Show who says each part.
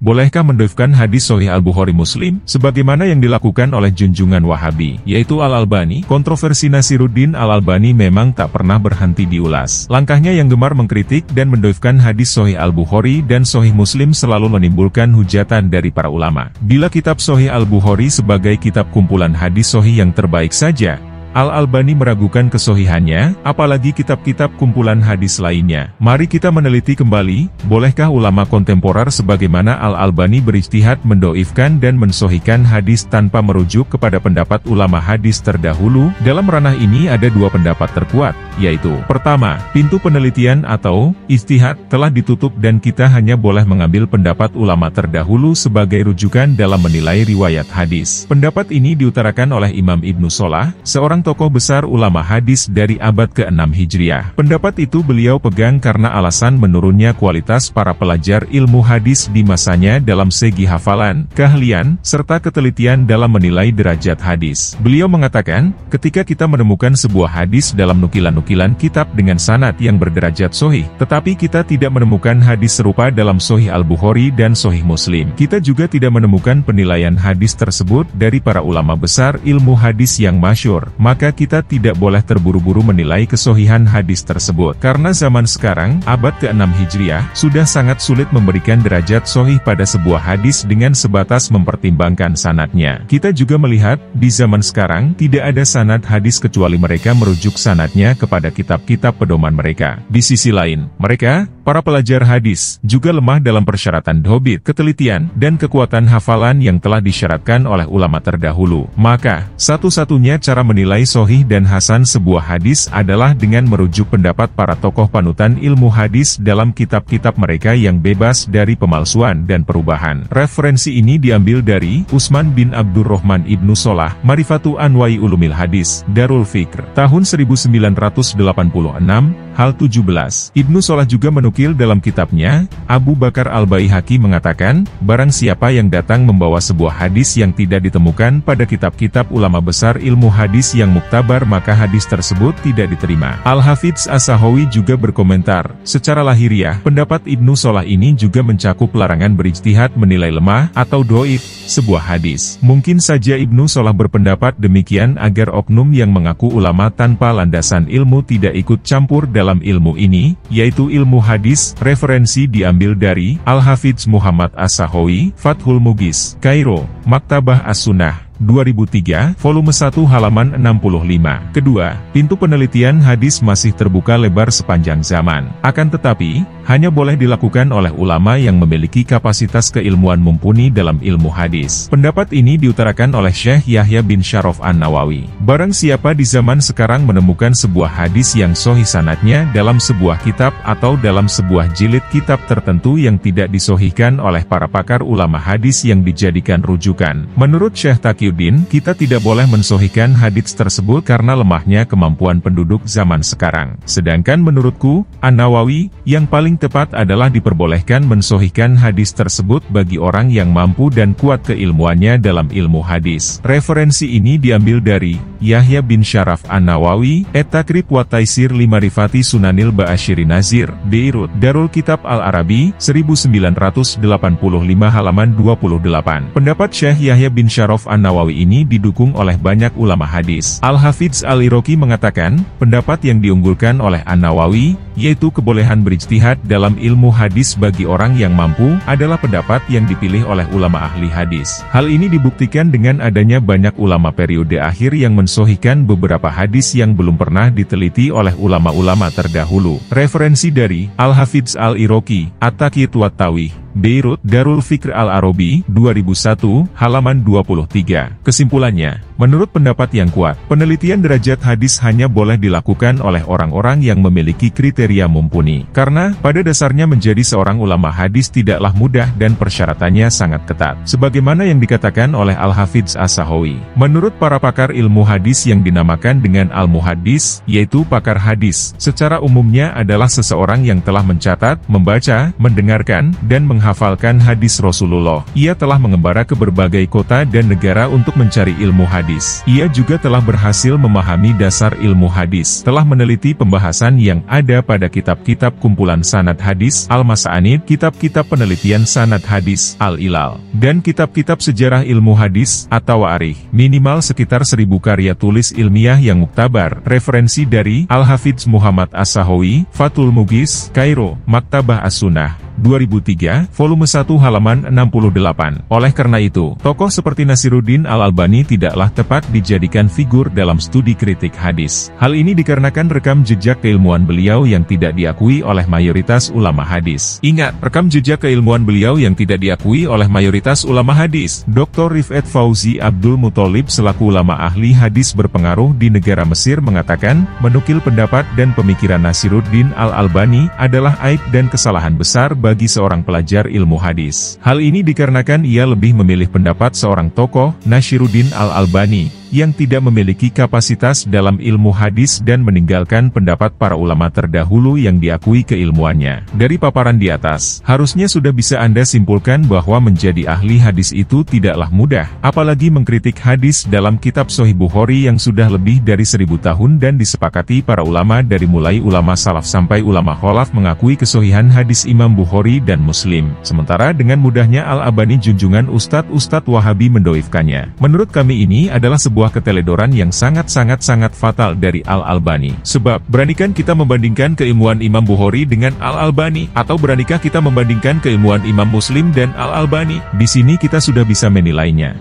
Speaker 1: bolehkah mendoifkan hadis Sahih Al-Bukhari Muslim, sebagaimana yang dilakukan oleh junjungan Wahabi, yaitu Al-Albani? Kontroversi Nasiruddin Al-Albani memang tak pernah berhenti diulas. Langkahnya yang gemar mengkritik dan mendoifkan hadis Sahih Al-Bukhari dan Sahih Muslim selalu menimbulkan hujatan dari para ulama. Bila kitab Sahih Al-Bukhari sebagai kitab kumpulan hadis sahih yang terbaik saja, Al-Albani meragukan kesohihannya, apalagi kitab-kitab kumpulan hadis lainnya. Mari kita meneliti kembali, bolehkah ulama kontemporer sebagaimana Al-Albani berijtihad mendoifkan dan mensohikan hadis tanpa merujuk kepada pendapat ulama hadis terdahulu? Dalam ranah ini ada dua pendapat terkuat, yaitu: pertama, pintu penelitian atau ijtihad telah ditutup dan kita hanya boleh mengambil pendapat ulama terdahulu sebagai rujukan dalam menilai riwayat hadis. Pendapat ini diutarakan oleh Imam Ibnu Shalah, seorang tokoh besar ulama hadis dari abad ke-6 Hijriah. Pendapat itu beliau pegang karena alasan menurunnya kualitas para pelajar ilmu hadis di masanya dalam segi hafalan, keahlian, serta ketelitian dalam menilai derajat hadis. Beliau mengatakan, ketika kita menemukan sebuah hadis dalam nukilan-nukilan kitab dengan sanad yang berderajat sahih, tetapi kita tidak menemukan hadis serupa dalam Sahih Al-Bukhari dan Sahih Muslim, kita juga tidak menemukan penilaian hadis tersebut dari para ulama besar ilmu hadis yang masyhur, maka kita tidak boleh terburu-buru menilai kesohihan hadis tersebut. Karena zaman sekarang, abad ke-6 Hijriah, sudah sangat sulit memberikan derajat sahih pada sebuah hadis dengan sebatas mempertimbangkan sanadnya. Kita juga melihat, di zaman sekarang, tidak ada sanad hadis kecuali mereka merujuk sanadnya kepada kitab-kitab pedoman mereka. Di sisi lain, mereka, para pelajar hadis, juga lemah dalam persyaratan dhobit, ketelitian, dan kekuatan hafalan yang telah disyaratkan oleh ulama terdahulu. Maka, satu-satunya cara menilai sahih dan hasan sebuah hadis adalah dengan merujuk pendapat para tokoh panutan ilmu hadis dalam kitab-kitab mereka yang bebas dari pemalsuan dan perubahan. Referensi ini diambil dari Utsman bin Abdurrahman Ibnu Shalah, Marifatu Anwa'i Ulumil Hadis, Darul Fikr, tahun 1986, hal 17. Ibnu Shalah juga menukil dalam kitabnya, Abu Bakar Al-Baihaqi mengatakan, barang siapa yang datang membawa sebuah hadis yang tidak ditemukan pada kitab-kitab ulama besar ilmu hadis yang muktabar, maka hadis tersebut tidak diterima. Al-Hafidz As-Sakhawi juga berkomentar, secara lahiriah, pendapat Ibnu Shalah ini juga mencakup larangan berijtihad menilai lemah atau doif sebuah hadis. Mungkin saja Ibnu Shalah berpendapat demikian agar oknum yang mengaku ulama tanpa landasan ilmu tidak ikut campur dalam ilmu ini, yaitu ilmu hadis. Referensi diambil dari Al-Hafidz Muhammad As-Sakhawi, Fathul Mughis, Kairo, Maktabah As-Sunnah, 2003, volume 1 halaman 65. Kedua, pintu penelitian hadis masih terbuka lebar sepanjang zaman. Akan tetapi, hanya boleh dilakukan oleh ulama yang memiliki kapasitas keilmuan mumpuni dalam ilmu hadis. Pendapat ini diutarakan oleh Syekh Yahya bin Syaraf An-Nawawi. Barang siapa di zaman sekarang menemukan sebuah hadis yang sahih sanadnya dalam sebuah kitab atau dalam sebuah jilid kitab tertentu yang tidak disahihkan oleh para pakar ulama hadis yang dijadikan rujukan, menurut Syekh Taqiyuddin, kita tidak boleh mensohikan hadits tersebut karena lemahnya kemampuan penduduk zaman sekarang. Sedangkan menurutku, An-Nawawi, yang paling tepat adalah diperbolehkan mensohikan hadis tersebut bagi orang yang mampu dan kuat keilmuannya dalam ilmu hadis. Referensi ini diambil dari Yahya bin Syaraf An-Nawawi, Et-Takrib wa Taisir li Marifati Sunanil Ba'asyiri Nazir, Beirut, Darul Kitab Al-Arabi, 1985 halaman 28. Pendapat Syekh Yahya bin Syaraf An-Nawawi ini didukung oleh banyak ulama hadis. Al-Hafidz Al-Iraqi mengatakan, pendapat yang diunggulkan oleh An-Nawawi, yaitu kebolehan berijtihad dalam ilmu hadis bagi orang yang mampu, adalah pendapat yang dipilih oleh ulama ahli hadis. Hal ini dibuktikan dengan adanya banyak ulama periode akhir yang mensohikan beberapa hadis yang belum pernah diteliti oleh ulama-ulama terdahulu. Referensi dari Al-Hafidz Al-Iraqi, At-Taqiyat wa Tawih, Beirut, Darul Fikr Al-Arabi, 2001, halaman 23. Kesimpulannya, menurut pendapat yang kuat, penelitian derajat hadis hanya boleh dilakukan oleh orang-orang yang memiliki kriteria mumpuni. Karena, pada dasarnya menjadi seorang ulama hadis tidaklah mudah dan persyaratannya sangat ketat. Sebagaimana yang dikatakan oleh Al-Hafidz As-Sakhawi. Menurut para pakar ilmu hadis yang dinamakan dengan Al-Muhaddis, yaitu pakar hadis, secara umumnya adalah seseorang yang telah mencatat, membaca, mendengarkan, dan menghafalkan hadis Rasulullah. Ia telah mengembara ke berbagai kota dan negara untuk mencari ilmu hadis. Ia juga telah berhasil memahami dasar ilmu hadis, telah meneliti pembahasan yang ada pada kitab-kitab kumpulan sanad hadis, Al-Masanid, kitab-kitab penelitian sanad hadis, Al-Ilal, dan kitab-kitab sejarah ilmu hadis, atau Arikh. Minimal sekitar 1000 karya tulis ilmiah yang muktabar. Referensi dari Al-Hafidz Muhammad As-Sahawi, Fathul Mughis, Kairo, Maktabah As-Sunnah, 2003, volume 1 halaman 68. Oleh karena itu, tokoh seperti Nasiruddin Al-Albani tidaklah tepat dijadikan figur dalam studi kritik hadis. Hal ini dikarenakan rekam jejak keilmuan beliau yang tidak diakui oleh mayoritas ulama hadis. Ingat, rekam jejak keilmuan beliau yang tidak diakui oleh mayoritas ulama hadis. Dr. Rifat Fauzi Abdul Muthalib selaku ulama ahli hadis berpengaruh di negara Mesir mengatakan, menukil pendapat dan pemikiran Nasiruddin Al-Albani adalah aib dan kesalahan besar bagi seorang pelajar ilmu hadis. Hal ini dikarenakan ia lebih memilih pendapat seorang tokoh, Nasiruddin Al-Albani, yang tidak memiliki kapasitas dalam ilmu hadis dan meninggalkan pendapat para ulama terdahulu yang diakui keilmuannya. Dari paparan di atas, harusnya sudah bisa Anda simpulkan bahwa menjadi ahli hadis itu tidaklah mudah, apalagi mengkritik hadis dalam kitab Sahih Bukhari yang sudah lebih dari 1000 tahun dan disepakati para ulama dari mulai ulama salaf sampai ulama kholaf mengakui kesohihan hadis Imam Bukhari dan Muslim. Sementara dengan mudahnya Al-Albani junjungan Ustadz Wahabi mendoifkannya. Menurut kami ini adalah sebuah keteledoran yang sangat fatal dari Al-Albani. Sebab, beranikah kita membandingkan keilmuan Imam Bukhari dengan Al-Albani? Atau beranikah kita membandingkan keilmuan Imam Muslim dan Al-Albani? Di sini kita sudah bisa menilainya.